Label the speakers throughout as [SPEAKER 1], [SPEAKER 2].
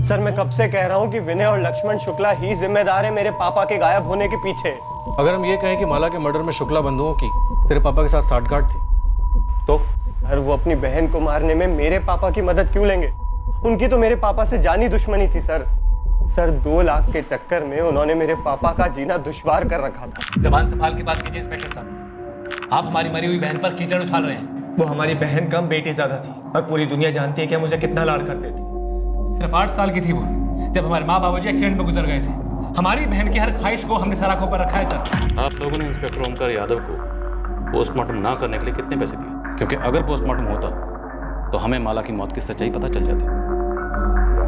[SPEAKER 1] Sir मैं कब से कह रहा हूँ कि विनय और लक्ष्मण शुक्ला ही जिम्मेदार है मेरे पापा के गायब होने के पीछे।
[SPEAKER 2] अगर हम ये कहें कि माला के मर्डर में शुक्ला बंधुओं की तेरे पापा के साथ साठगांठ थी तो?
[SPEAKER 1] सर वो अपनी बहन को मारने में मेरे पापा की मदद क्यों लेंगे? उनकी तो मेरे पापा से जानी दुश्मनी थी सर। 2 लाख के चक्कर में उन्होंने मेरे पापा का जीना दुश्वार कर रखा था।
[SPEAKER 3] जबान संभाल के बात कीजिए इंस्पेक्टर साहब। आप हमारी मरी हुई बहन पर कीचड़ उछाल रहे हैं।
[SPEAKER 4] वो हमारी बहन कम बेटी ज्यादा थी और पूरी दुनिया जानती है कि मुझे कितना लाड करते थे।
[SPEAKER 3] सिर्फ 8 साल की थी वो जब हमारे माँ बाबूजी एक्सीडेंट में गुजर गए थे। हमारी बहन की हर ख्वाहिश को हमने सलाखों पर रखा है सर।
[SPEAKER 5] आप लोगों ने इंस्पेक्टर ओमकार यादव को पोस्टमार्टम ना करने के लिए कितने पैसे दिए? क्योंकि अगर पोस्टमार्टम होता तो हमें माला की मौत की सच्चाई पता चल जाती।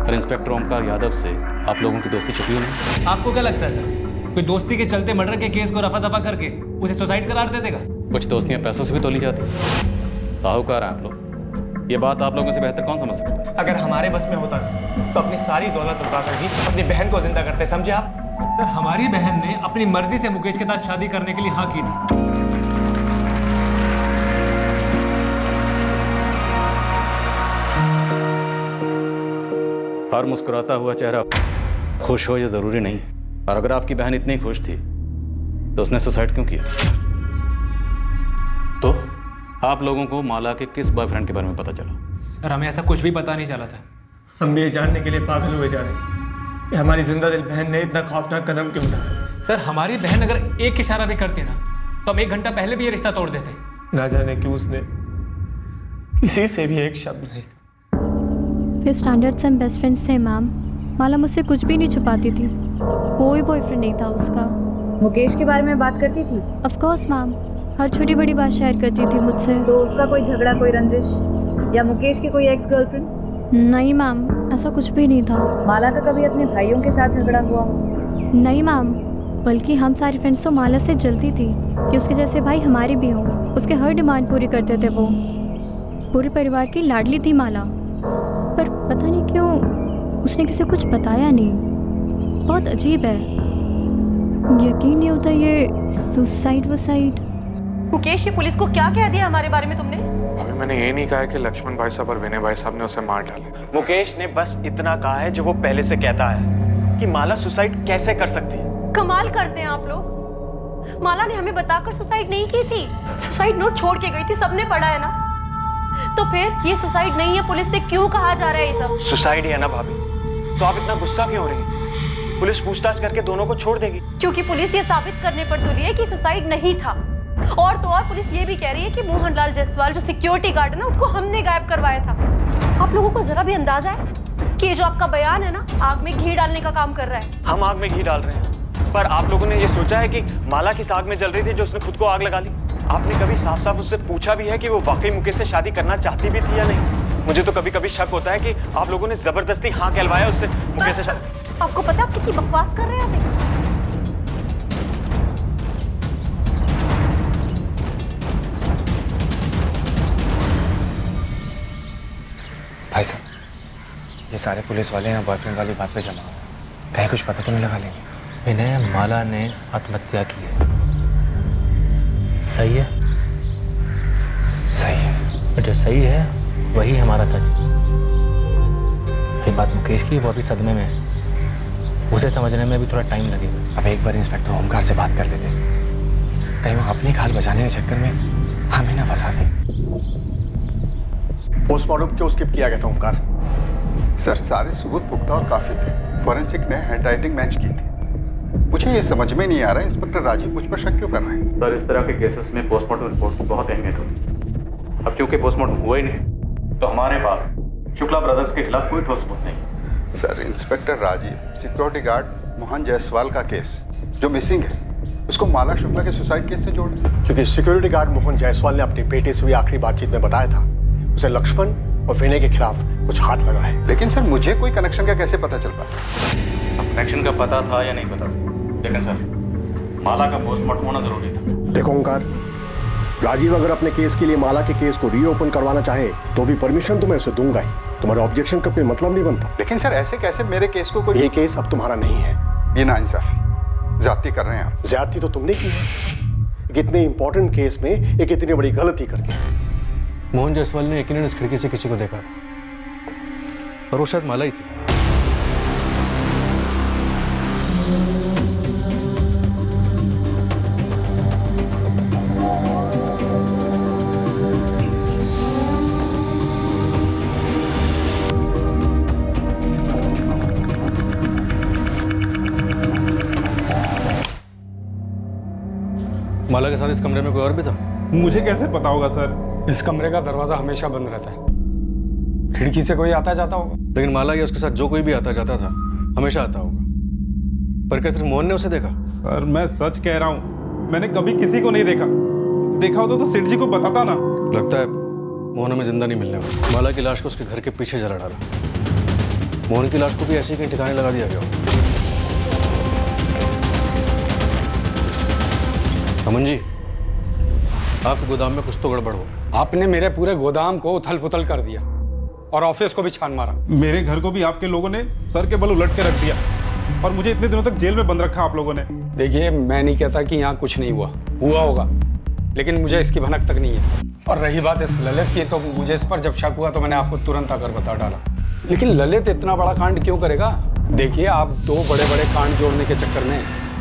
[SPEAKER 5] पर इंस्पेक्टर ओमकार यादव से आप लोगों की दोस्ती छुपी नहीं।
[SPEAKER 3] आपको क्या लगता है सर, कोई दोस्ती के चलते मर्डर के केस को रफा दफा करके उसे सुसाइड करार दे देगा?
[SPEAKER 5] कुछ दोस्तियां पैसों से भी तोली जाती। साहूकार हैं आप लोग, ये बात आप लोगों से बेहतर कौन समझ सकता है?
[SPEAKER 4] अगर हमारे बस में होता तो अपनी सारी दौलत लुटाकर भी अपनी बहन को जिंदा करते, समझे आप?
[SPEAKER 3] सर हमारी बहन ने अपनी मर्जी से मुकेश के साथ शादी करने के लिए हाँ की थी।
[SPEAKER 5] हर मुस्कुराता हुआ चेहरा खुश हो ये जरूरी नहीं। और अगर आपकी बहन इतनी खुश थी तो उसने सुसाइड क्यों किया? तो आप लोगों को माला के किस बॉयफ्रेंड के बारे में पता चला?
[SPEAKER 3] सर हमें ऐसा कुछ भी पता नहीं चला था।
[SPEAKER 4] हम भी ये जानने के लिए पागल हुए जा रहे हैं कि हमारी जिंदा दिल बहन ने इतना खौफनाक कदम क्यों उठाया।
[SPEAKER 3] सर हमारी बहन अगर एक इशारा भी करती ना तो हम 1 घंटा पहले भी ये रिश्ता तोड़ देते।
[SPEAKER 4] ना जाने क्यों उसने किसी से भी एक शब्द नहीं।
[SPEAKER 6] 5th स्टैंडर्ड से हम बेस्ट फ्रेंड्स थे मैम। माला मुझसे कुछ भी नहीं छुपाती थी। कोई बॉयफ्रेंड नहीं था उसका।
[SPEAKER 7] मुकेश के बारे में बात करती थी?
[SPEAKER 6] ऑफ कोर्स मैम, हर छोटी बड़ी बात शेयर करती थी मुझसे।
[SPEAKER 7] तो उसका कोई झगड़ा, कोई रंजिश या मुकेश की कोई एक्स गर्लफ्रेंड?
[SPEAKER 6] नहीं मैम, ऐसा कुछ भी नहीं था।
[SPEAKER 7] माला का कभी अपने भाइयों के साथ झगड़ा हुआ?
[SPEAKER 6] नहीं मैम, बल्कि हम सारी फ्रेंड्स तो माला से जलती थी कि उसके जैसे भाई हमारी भी हों। उसके हर डिमांड पूरी करते थे वो। पूरे परिवार की लाडली थी माला। पर पता नहीं क्यों उसने किसी को कुछ बताया नहीं। बहुत अजीब है, यकीन नहीं होता ये सुसाइड वसाइड।
[SPEAKER 8] मुकेश, ये पुलिस को क्या कह दिया हमारे बारे में तुमने?
[SPEAKER 9] अभी मैंने ये नहीं कहा है कि लक्ष्मण भाई साहब और विनय भाई साहब ने उसे मार डाला।
[SPEAKER 1] मुकेश ने बस इतना कहा है जो वो पहले से कहता है कि माला सुसाइड कैसे कर सकती है।
[SPEAKER 8] कमाल करते हैं आप लोग। माला ने हमें बताकर सुसाइड नहीं की थी, सुसाइड नोट छोड़ के गई थी, सबने पढ़ा है ना। तो फिर ये सुसाइड नहीं है, पुलिस से क्यों कहा जा रहा है ये सब?
[SPEAKER 1] सुसाइड ही है ना भाभी, तो आप इतना गुस्सा क्यों हो रही हैं? पुलिस पूछताछ करके दोनों को छोड़ देगी।
[SPEAKER 8] क्योंकि पुलिस ये साबित करने पर तुली है कि सुसाइड नहीं था। और तो और पुलिस ये भी कह रही है कि मोहनलाल जायसवाल जो सिक्योरिटी गार्ड है ना, उसको हमने गायब करवाया था। आप लोगों को जरा भी अंदाजा है कि ये जो आपका बयान है ना, आग में घी डालने का काम कर रहा है?
[SPEAKER 1] हम आग में घी डाल रहे हैं, पर आप लोगों ने ये सोचा है कि माला किस आग में जल रही थी जो उसने खुद को आग लगा ली? आपने कभी साफ साफ उससे पूछा भी है कि वो वाकई मुकेश से शादी करना चाहती भी थी या नहीं? मुझे तो कभी कभी शक होता है कि आप लोगों ने जबरदस्ती हाँ कहलवाया उससे मुकेश से शादी।
[SPEAKER 8] आपको पता आप कितनी बकवास कर रहे हैं?
[SPEAKER 9] भाई साहब, ये सारे पुलिस वाले हैं बॉयफ्रेंड वाली बात पे जमा हुए, कहीं कुछ पता तो नहीं लगा लेंगे?
[SPEAKER 3] विनय, माला ने आत्महत्या की है। सही है?
[SPEAKER 9] सही है।
[SPEAKER 3] जो सही है वही हमारा सच है। ये बात मुकेश की, वो अभी सदमे में है। उसे समझने में भी थोड़ा टाइम लगेगा।
[SPEAKER 9] अब एक बार इंस्पेक्टर ओमकार से बात कर लेते, कहीं वो अपनी खाल बचाने के चक्कर में हमें ना फंसा दे।
[SPEAKER 10] पोस्टमार्टम क्यों स्किप किया गया था ओमकार?
[SPEAKER 11] सर सारे सबूत पुख्ता और काफी थे। फॉरेंसिक ने हैंडराइटिंग मैच की थी। मुझे ये समझ में नहीं आ रहा है इंस्पेक्टर राजीव मुझ पर शक क्यों कर रहे हैं?
[SPEAKER 5] सर इस तरह के केसेस में पोस्टमार्टम रिपोर्ट की बहुत अहमियत होती है। अब क्योंकि पोस्टमार्टम हुआ ही नहीं तो हमारे पास शुक्ला ब्रदर्स के खिलाफ कोई ठोस सबूत नहीं।
[SPEAKER 11] Sir inspector Rajeev security guard Mohan Jaiswal का केस जो मिसिंग है उसको माला शुक्ला के सुसाइड केस से जोड़,
[SPEAKER 10] क्योंकि सिक्योरिटी गार्ड मोहन जायसवाल ने अपनी बेटे से हुई आखिरी बातचीत में बताया था उसे लक्ष्मण और विनय के खिलाफ कुछ हाथ लगा है।
[SPEAKER 11] लेकिन सर मुझे कोई कनेक्शन का कैसे पता चल पाया?
[SPEAKER 5] कनेक्शन का पता था या नहीं पता, लेकिन सर माला का पोस्टमार्टम होना जरूरी था।
[SPEAKER 10] देखो ओमकार, राजीव अगर अपने केस के लिए माला के केस को रीओपन करवाना चाहे तो भी परमिशन तो मैं उसे दूंगा ही। तुम्हारे ऑब्जेक्शन का कोई मतलब नहीं बनता।
[SPEAKER 11] लेकिन सर ऐसे कैसे मेरे केस को कोई...
[SPEAKER 10] ये केस अब तुम्हारा नहीं है।
[SPEAKER 11] ये नाइंसाफी, ज्यादती कर रहे हैं आप।
[SPEAKER 10] ज्यादती तो तुमने की है, इतने इंपॉर्टेंट केस में एक इतनी बड़ी गलती करके।
[SPEAKER 2] मोहन जायसवाल ने यकीनन इस खिड़की से किसी को देखा था और वो शायद माला ही थी। माला के साथ इस कमरे में कोई और भी था?
[SPEAKER 12] मुझे कैसे पता होगा सर?
[SPEAKER 13] इस कमरे का दरवाजा हमेशा बंद रहता है, खिड़की से कोई आता जाता होगा।
[SPEAKER 2] लेकिन माला या उसके साथ जो कोई भी आता जाता था हमेशा आता होगा। पर क्या सिर्फ मोहन ने उसे देखा?
[SPEAKER 12] सर मैं सच कह रहा हूँ, मैंने कभी किसी को नहीं देखा। देखा होता तो सेठ जी को बताता ना।
[SPEAKER 2] लगता है मोहन हमें जिंदा नहीं मिलने वाला। माला की लाश को उसके घर के पीछे जला डाला। मोहन की लाश को भी ऐसे ही कहीं ठिकाने लगा दिया गया। अमन जी, आपके गोदाम में कुछ तो गड़बड़ हो।
[SPEAKER 13] आपने मेरे पूरे गोदाम को उथल पुथल कर दिया और ऑफिस को भी छान मारा।
[SPEAKER 12] मेरे घर को भी आपके लोगों ने सर के बल उलट के रख दिया और मुझे इतने दिनों तक जेल में बंद रखा आप लोगों ने।
[SPEAKER 13] देखिए, मैं नहीं कहता कि यहाँ कुछ नहीं हुआ, हुआ होगा, लेकिन मुझे इसकी भनक तक नहीं है। और रही बात इस ललित की, तो मुझे इस पर जब शक हुआ तो मैंने आपको तुरंत आकर बता डाला। लेकिन ललित इतना बड़ा कांड क्यों करेगा? देखिए, आप दो बड़े बड़े कांड जोड़ने के चक्कर में,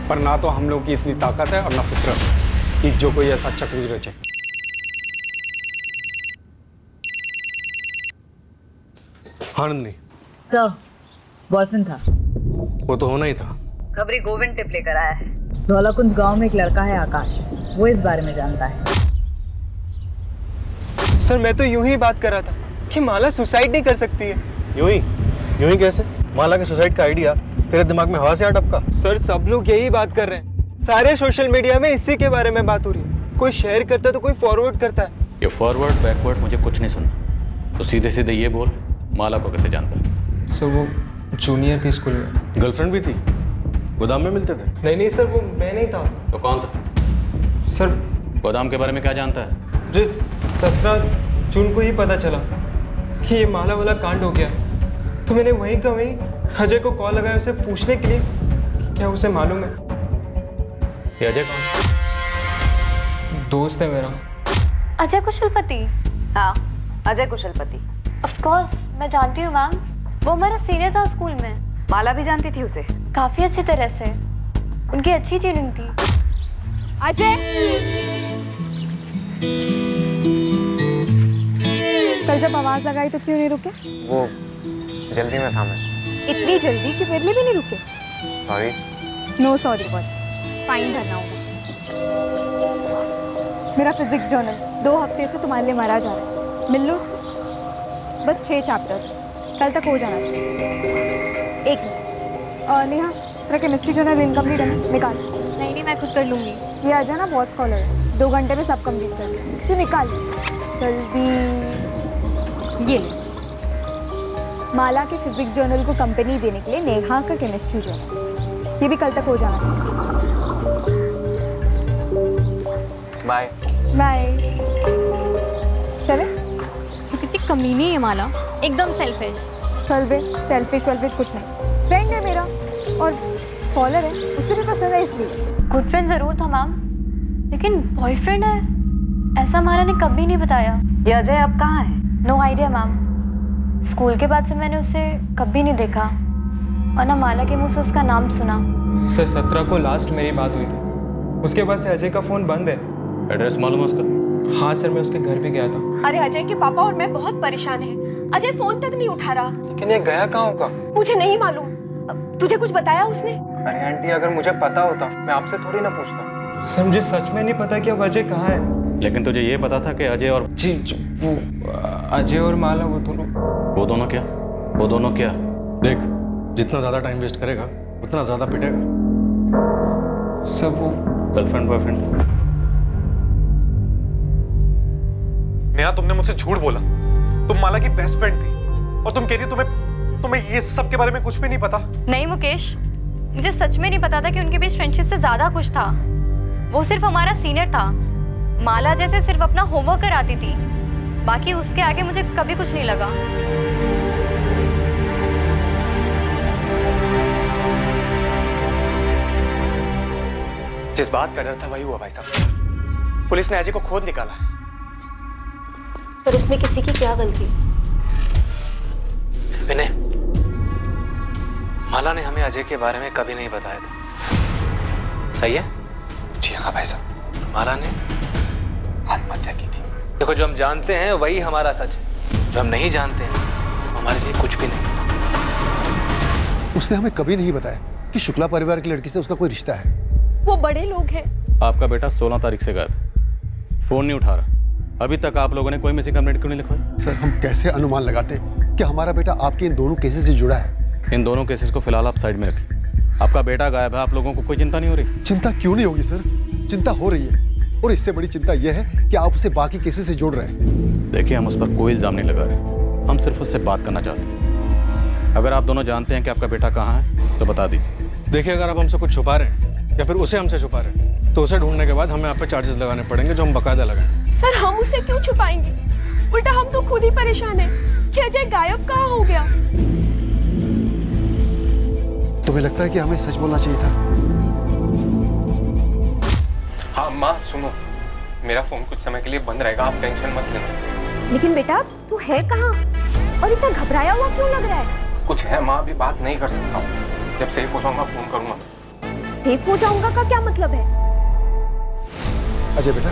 [SPEAKER 13] पर ना तो हम लोग की इतनी ताकत है और ना फितरत कि जो कोई ऐसा चक्र भी रचे।
[SPEAKER 2] हाँ नंदिनी।
[SPEAKER 7] सर, बॉयफ्रेंड था।
[SPEAKER 2] वो तो होना ही था।
[SPEAKER 7] खबरी गोविंद टिप लेकर आया है। धौलाकुंज गांव में एक लड़का है आकाश, वो इस बारे में जानता है।
[SPEAKER 4] सर मैं तो यूं ही बात कर रहा था कि माला सुसाइड नहीं कर सकती है।
[SPEAKER 2] यूं ही कैसे? माला के सुसाइड का आइडिया तेरे दिमाग में हवा से आ टपका?
[SPEAKER 4] सर सब लोग यही बात कर रहे हैं, सारे सोशल मीडिया में इसी के बारे में बात हो रही है। कोई शेयर करता है तो कोई फॉरवर्ड करता है।
[SPEAKER 5] ये फॉरवर्ड बैकवर्ड मुझे कुछ नहीं सुनना, तो सीधे सीधे ये बोल, माला को कैसे जानता है?
[SPEAKER 4] सर वो जूनियर थी स्कूल में।
[SPEAKER 2] गर्लफ्रेंड भी थी? गोदाम में मिलते थे?
[SPEAKER 4] नहीं सर, वो मैं नहीं था।
[SPEAKER 5] तो कौन था?
[SPEAKER 4] सर
[SPEAKER 5] गोदाम के बारे में क्या जानता है?
[SPEAKER 4] मुझे 17 जून को ही पता चला कि ये माला वाला कांड हो गया, तो मैंने वहीं का वहीं अजय को कॉल लगाया उसे पूछने के लिए कि क्या उसे मालूम है।
[SPEAKER 5] ये अजय कौन?
[SPEAKER 4] दोस्त है मेरा।
[SPEAKER 6] अजय कुशलपति?
[SPEAKER 7] हाँ, अजय कुशलपति।
[SPEAKER 6] ऑफ कोर्स मैं जानती हूँ मैम, वो हमारा सीनियर था स्कूल में।
[SPEAKER 7] माला भी जानती थी उसे?
[SPEAKER 6] काफी अच्छी तरह से, उनकी अच्छी ट्यूनिंग थी।
[SPEAKER 8] अजय,
[SPEAKER 6] कल जब आवाज लगाई तो क्यों नहीं रुके?
[SPEAKER 9] वो जल्दी में था मैं।
[SPEAKER 6] इतनी जल्दी कि फिर भी नहीं रुके?
[SPEAKER 9] Sorry.
[SPEAKER 6] No sorry but fine भरना होगा। मेरा फिजिक्स जर्नल 2 हफ्ते से तुम्हारे लिए मरा जा रहा है, मिल लो उससे। बस 6 चैप्टर, कल तक हो जाना चाहिए। 1 मिनट। नेहा, तेरा केमिस्ट्री जर्नल इनकम्प्लीट है ना? निकाल। नहीं मैं खुद कर लूँगी। ये आ जाना, बहुत स्कॉलर है, 2 घंटे में सब कंप्लीट कर लिया। तू निकाल जल्दी। ये ले, माला के फिजिक्स जर्नल को कंपनी देने के लिए नेहा का केमिस्ट्री जर्नल, ये भी कल तक हो जाना चाहिए।
[SPEAKER 9] Bye
[SPEAKER 6] bye. चले? तो कितनी कमीनी है माला, एकदम सेल्फिश। चल बे, सेल्फिश कुछ नहीं, फ्रेंड है मेरा और फॉलोअर है, उसे भी पसंद है इसलिए। गुड फ्रेंड जरूर था मैम, लेकिन बॉयफ्रेंड है ऐसा माला ने कभी नहीं बताया।
[SPEAKER 7] ये अजय अब कहाँ है?
[SPEAKER 6] नो आइडिया मैम, स्कूल के बाद से मैंने उसे कभी नहीं देखा और ना माला के मुंह से उसका नाम सुना।
[SPEAKER 4] सर 17 को लास्ट मेरी बात हुई थी, उसके बाद से अजय का फोन बंद है।
[SPEAKER 5] एड्रेस मालूम है उसका?
[SPEAKER 4] हाँ सर, मैं उसके घर भी गया था।
[SPEAKER 8] अरे अजय के पापा और मैं बहुत परेशान हैं। अजय फोन तक नहीं उठा रहा।
[SPEAKER 4] लेकिन ये गया कहाँ होगा?
[SPEAKER 8] मुझे नहीं मालूम। तुझे कुछ बताया उसने?
[SPEAKER 4] अरे आंटी, अगर मुझे पता होता मैं आपसे थोड़ी ना पूछता। सर मुझे सच में नहीं पता कि अब अजय कहाँ है।
[SPEAKER 5] लेकिन तुझे ये पता था कि अजय और
[SPEAKER 4] जी वो अजय और माला वो दोनों
[SPEAKER 5] क्या? वो दोनों क्या?
[SPEAKER 2] देख, जितना ज्यादा टाइम वेस्ट करेगा उतना ज्यादा पिटेगा।
[SPEAKER 4] सब वो
[SPEAKER 5] गर्लफ्रेंड बॉयफ्रेंड?
[SPEAKER 12] नेहा, तुमने मुझसे झूठ बोला। तुम माला की बेस्ट फ्रेंड थी और तुम कह रही तुम्हें ये सब के बारे में कुछ भी नहीं पता।
[SPEAKER 6] नहीं मुकेश, मुझे सच में नहीं पता था कि उनके बीच फ्रेंडशिप से ज्यादा कुछ था। वो सिर्फ हमारा सीनियर था, माला जैसे सिर्फ अपना होमवर्क कराती थी, बाकी उसके आगे मुझे कभी कुछ नहीं लगा।
[SPEAKER 4] जिस बात का डर था वही हुआ भाई साहब। पुलिस ने अजय को खोद निकाला।
[SPEAKER 8] पर उसमें किसी की क्या गलती?
[SPEAKER 3] विनय, माला ने हमें अजय के बारे में कभी नहीं बताया था। सही है?
[SPEAKER 9] जी हाँ भाई साहब।
[SPEAKER 3] माला ने
[SPEAKER 9] आत्महत्या की थी।
[SPEAKER 3] देखो, जो हम जानते हैं वही हमारा सच है, जो हम नहीं जानते हैं हमारे लिए कुछ भी नहीं।
[SPEAKER 14] उसने हमें कभी नहीं बताया कि शुक्ला परिवार की लड़की से उसका कोई रिश्ता है।
[SPEAKER 8] वो बड़े लोग हैं।
[SPEAKER 5] आपका बेटा 16 तारीख से गायब, फोन नहीं उठा रहा। अभी तक आप लोगों ने कोई मिसिंग कंप्लेंट क्यों नहीं लिखवाई?
[SPEAKER 14] सर, हम कैसे अनुमान लगाते कि हमारा बेटा आपके इन दोनों केसेस से जुड़ा है?
[SPEAKER 5] इन दोनों केसेस को फिलहाल आप साइड में रखिए। आपका बेटा गायब है, आप लोगों को कोई चिंता नहीं हो रही?
[SPEAKER 14] चिंता क्यों नहीं होगी सर, चिंता हो रही है, और इससे बड़ी चिंता यह है कि आप उसे बाकी केसेस से जोड़ रहे हैं।
[SPEAKER 5] देखिए, हम उस पर कोई इल्जाम नहीं लगा रहे, हम सिर्फ उससे बात करना चाहते हैं। अगर आप दोनों जानते हैं कि आपका बेटा कहाँ है तो बता दीजिए।
[SPEAKER 2] देखिए, अगर आप हमसे कुछ छुपा रहे हैं या फिर उसे हमसे छुपा रहे हैं तो उसे ढूंढने के बाद हमें आप पे चार्जेस लगाने पड़ेंगे, जो हम बकायदा लगाएंगे।
[SPEAKER 8] सर, हम उसे क्यों छुपाएंगे? उल्टा हम तो खुद ही परेशान हैं कि अजय गायब कहाँ हो गया।
[SPEAKER 14] तुम्हें लगता है कि हमें सच बोलना चाहिए था?
[SPEAKER 9] हाँ माँ सुनो, मेरा फोन कुछ समय के लिए बंद रहेगा, आप टेंशन मत लेना।
[SPEAKER 8] लेकिन बेटा, तू है कहाँ और इतना घबराया हुआ क्यों लग रहा है?
[SPEAKER 9] कुछ है माँ, अभी बात नहीं कर सकता हूँ, जब सेफ हो जाऊंगा फोन करूंगा।
[SPEAKER 8] सेफ हो जाऊंगा का क्या मतलब है?
[SPEAKER 14] अजय बेटा,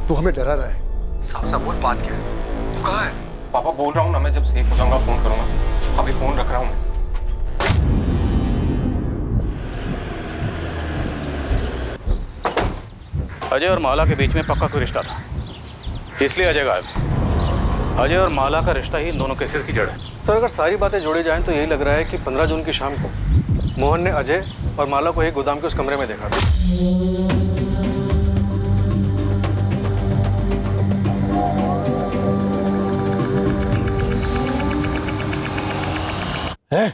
[SPEAKER 14] तू हमें डरा रहा है, साफ साफ बोल, बात क्या है? तू कहाँ है?
[SPEAKER 9] पापा बोल रहा हूँ ना, मैं जब सेफ हो जाऊंगा फोन करूंगा। अभी फोन रख रहा हूँ मैं।
[SPEAKER 5] अजय और माला के बीच में पक्का कोई रिश्ता था, इसलिए अजय गायब है। अजय और माला का रिश्ता ही इन दोनों केसेस की जड़ है।
[SPEAKER 2] सर, अगर सारी बातें जोड़ी जाएं तो यही लग रहा है कि 15 जून की शाम को मोहन ने अजय और माला को एक गोदाम के उस कमरे में देखा था।
[SPEAKER 15] है?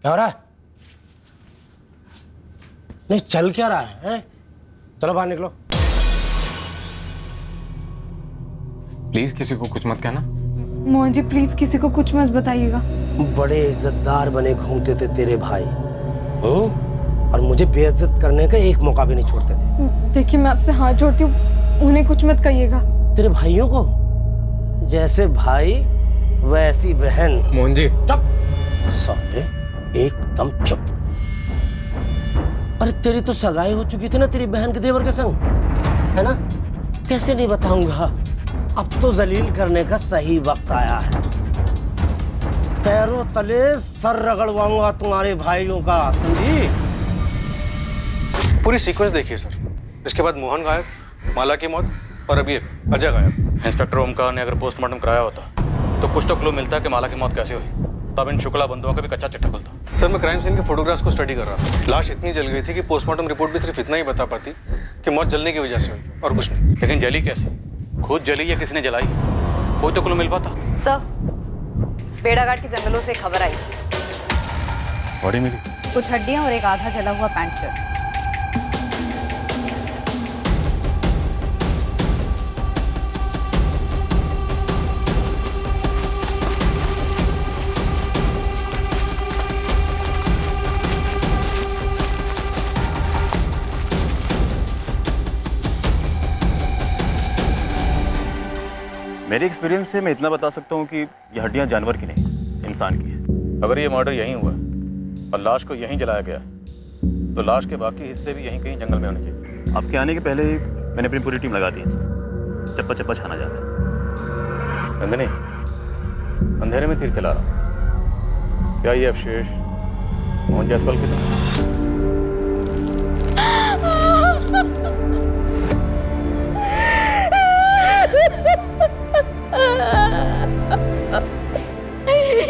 [SPEAKER 15] क्या हो रहा है? नहीं, चल क्या रहा है? चलो बाहर निकलो।
[SPEAKER 9] प्लीज किसी को कुछ मत कहना।
[SPEAKER 16] मोहन जी, प्लीज किसी को कुछ मत बताइएगा।
[SPEAKER 15] बड़े इज्जतदार बने घूमते थे तेरे भाई, और मुझे बेइज्जत करने का एक मौका भी नहीं छोड़ते थे।
[SPEAKER 16] देखिए, मैं आपसे हाथ जोड़ती हूँ, उन्हें कुछ मत कहिएगा।
[SPEAKER 15] तेरे भाइयों को जैसे भाई वैसी बहन।
[SPEAKER 9] मोहन जी
[SPEAKER 15] चुप साले, एकदम चुप। अरे तेरी तो सगाई हो चुकी थी ना तेरी बहन के देवर के संग, है ना? कैसे नहीं बताऊंगा, अब तो जलील करने का सही वक्त आया है। पैरों तले सर रगड़वाऊंगा तुम्हारे भाइयों का, समझी?
[SPEAKER 2] पूरी सीक्वेंस देखिए सर। इसके बाद मोहन गायब, माला की मौत, और अभी अजय गायब।
[SPEAKER 5] इंस्पेक्टर ओमकार ने अगर पोस्टमार्टम कराया होता तो कुछ तो क्लू मिलता कि माला की मौत कैसे हुई, तब इन शुक्ला बंधुओं का भी कच्चा चिट्ठा खुलता।
[SPEAKER 2] सर, मैं क्राइम सीन के फोटोग्राफ्स को स्टडी कर रहा था। लाश इतनी जल गई थी कि पोस्टमार्टम रिपोर्ट भी सिर्फ इतना ही बता पाती कि मौत जलने की वजह से हुई और कुछ नहीं।
[SPEAKER 5] लेकिन जली कैसे? खुद जली या किसी ने जलाई? कोई तो क्लू मिल पाता।
[SPEAKER 7] सर, बेड़ाघाट के जंगलों से खबर आई,
[SPEAKER 5] बॉडी मिली,
[SPEAKER 7] कुछ हड्डियां और एक आधा जला हुआ पैंट शर्ट।
[SPEAKER 1] मेरे एक्सपीरियंस से मैं इतना बता सकता हूँ कि ये हड्डियाँ जानवर की नहीं, इंसान की है।
[SPEAKER 5] अगर ये मर्डर यहीं हुआ और लाश को यहीं जलाया गया तो लाश के बाकी हिस्से भी यहीं कहीं जंगल में होने चाहिए।
[SPEAKER 1] आपके आने के पहले मैंने अपनी पूरी टीम लगा दी है, चप्पा चप्पा छाना जाता है।
[SPEAKER 5] नंदिनी, अंधेरे में तीर चला रहा, क्या ये अवशेष मोहन जायसवाल के थे?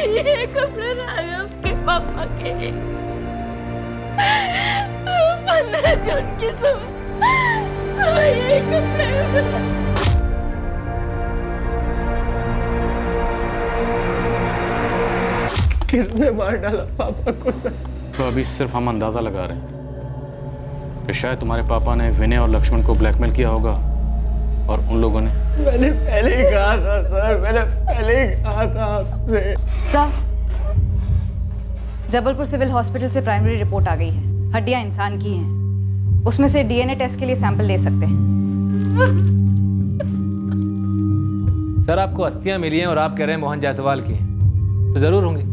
[SPEAKER 8] ये कपड़े राघव के पापा के 15 जून की सुबह ये कपड़े।
[SPEAKER 15] किसने मार डाला पापा को सर?
[SPEAKER 5] तो अभी सिर्फ हम अंदाजा लगा रहे हैं कि शायद तुम्हारे पापा ने विनय और लक्ष्मण को ब्लैकमेल किया होगा और उन लोगों ने।
[SPEAKER 15] मैंने पहले ही कहा था सर, मैंने पहले ही कहा था आपसे।
[SPEAKER 7] सर, जबलपुर सिविल हॉस्पिटल से प्राइमरी रिपोर्ट आ गई है, हड्डियां इंसान की हैं, उसमें से डीएनए टेस्ट के लिए सैंपल ले सकते हैं।
[SPEAKER 3] सर, आपको अस्थियां मिली हैं और आप कह रहे हैं मोहन जायसवाल की हैं, तो जरूर होंगी,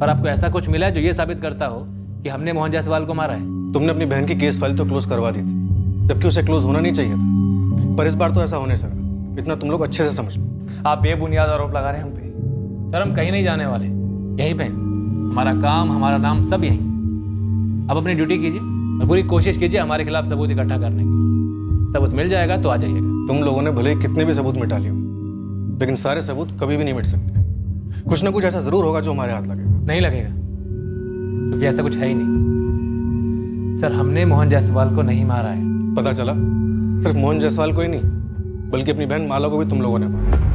[SPEAKER 3] पर आपको ऐसा कुछ मिला है जो ये साबित करता हो कि हमने मोहन जायसवाल को मारा है?
[SPEAKER 2] तुमने अपनी बहन की केस फाइल तो क्लोज करवा दी थी, जबकि उसे क्लोज होना नहीं चाहिए था। पर इस बार तो ऐसा होने सर, इतना तुम लोग अच्छे से समझ लो।
[SPEAKER 9] आप बेबुनियाद आरोप लगा रहे हैं हम पे।
[SPEAKER 3] सर हम कहीं नहीं जाने वाले, यहीं पे हमारा काम, हमारा नाम सब यहीं। अब अपनी ड्यूटी कीजिए और पूरी कोशिश कीजिए हमारे खिलाफ सबूत इकट्ठा करने की। सबूत मिल जाएगा तो आ जाइएगा।
[SPEAKER 2] तुम लोगों ने भले ही कितने भी सबूत मिटा लिए हो, लेकिन सारे सबूत कभी भी नहीं मिट सकते। कुछ ना कुछ ऐसा जरूर होगा जो हमारे हाथ लगेगा।
[SPEAKER 3] नहीं लगेगा, क्योंकि ऐसा कुछ है ही नहीं। सर हमने मोहन जायसवाल को नहीं मारा है।
[SPEAKER 2] पता चला सिर्फ मोहन जायसवाल को ही नहीं, बल्कि अपनी बहन माला को भी तुम लोगों ने मारा।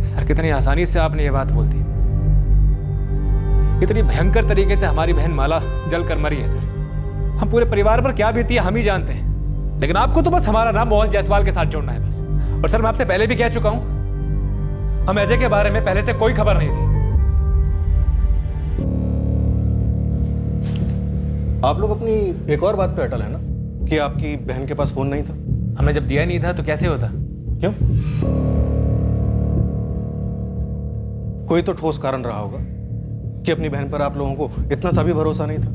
[SPEAKER 3] सर कितनी आसानी से आपने ये बात बोल दी। इतनी भयंकर तरीके से हमारी बहन माला जल कर मरी है सर। हम पूरे परिवार पर क्या बीती है हम ही जानते हैं, लेकिन आपको तो बस हमारा नाम मोहन जायसवाल के साथ जोड़ना है बस। और सर मैं आपसे पहले भी कह चुका हूं, हमें अजय के बारे में पहले से कोई खबर नहीं थी।
[SPEAKER 2] आप लोग अपनी एक और बात पे अटल है ना, कि आपकी बहन के पास फोन नहीं था।
[SPEAKER 3] हमने जब दिया नहीं था तो कैसे होता?
[SPEAKER 2] क्यों? कोई तो ठोस कारण रहा होगा कि अपनी बहन पर आप लोगों को इतना सा भी भरोसा नहीं था।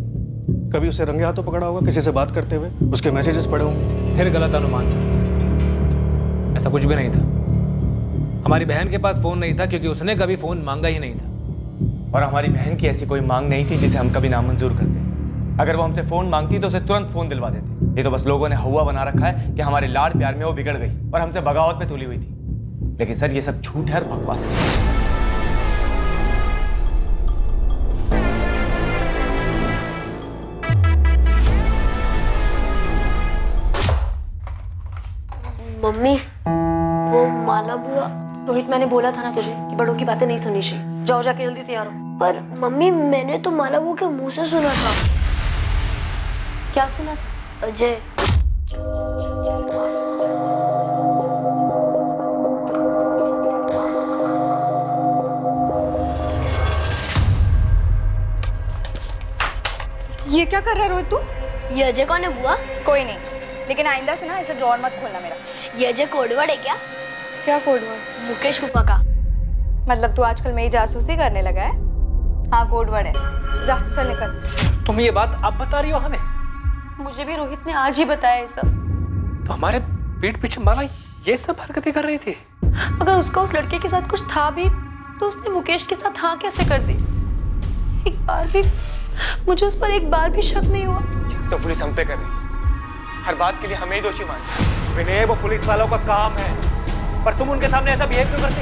[SPEAKER 2] कभी उसे रंगे हाथों पकड़ा होगा किसी से बात करते हुए, उसके मैसेजेस पढ़े होंगे।
[SPEAKER 3] फिर गलत अनुमान था, ऐसा कुछ भी नहीं था। हमारी बहन के पास फोन नहीं था क्योंकि उसने कभी फोन मांगा ही नहीं था।
[SPEAKER 9] और हमारी बहन की ऐसी कोई मांग नहीं थी जिसे हम कभी नामंजूर करते। अगर वो हमसे फोन मांगती तो उसे तुरंत फोन दिलवा देते। ये तो बस लोगों ने हवा बना रखा है कि हमारे लाड प्यार में वो बिगड़ गई और हमसे बगावत पे तुली हुई थी। लेकिन सर ये सब झूठ है और बकवास है।
[SPEAKER 8] मम्मी, वो माला बुआ। रोहित मैंने बोला था ना तुझे कि बड़ों की बातें नहीं सुननी चाहिए। जाओ जाके जल्दी तैयार हो। पर मम्मी मैंने तो माला बुआ के मुंह से सुना था। क्या सुना था? अजय।
[SPEAKER 16] ये क्या कर रहा है रोहित तू?
[SPEAKER 17] ये अजय कौन है बुआ?
[SPEAKER 16] कोई नहीं, लेकिन आइंदा से ना ऐसे ड्रॉर मत खोलना मेरा।
[SPEAKER 17] ये अजय कोडवर्ड है क्या?
[SPEAKER 16] क्या कोडवर्ड?
[SPEAKER 17] मुकेश फूफा का।
[SPEAKER 16] मतलब तू आजकल मेरी जासूसी करने लगा है? हाँ कोडवर्ड है। जा चल निकल।
[SPEAKER 3] तुम ये बात अब बता रही हो हमें?
[SPEAKER 8] मुझे भी रोहित ने आज ही बताया ये सब।
[SPEAKER 3] तो हमारे पीठ पीछे माला ये सब हरकतें कर रही थी?
[SPEAKER 8] अगर उसका उस लड़के के साथ कुछ था भी तो उसने मुकेश के साथ हाँ कैसे कर दी? एक बार भी मुझे उस पर एक बार भी शक नहीं हुआ।
[SPEAKER 9] तो पुलिस हम पे कर रही, हर बात के लिए हमें ही दोषी मानते।
[SPEAKER 3] विनय वो पुलिस वालों का काम है, पर तुम उनके सामने ऐसा बिहेव क्यों करते?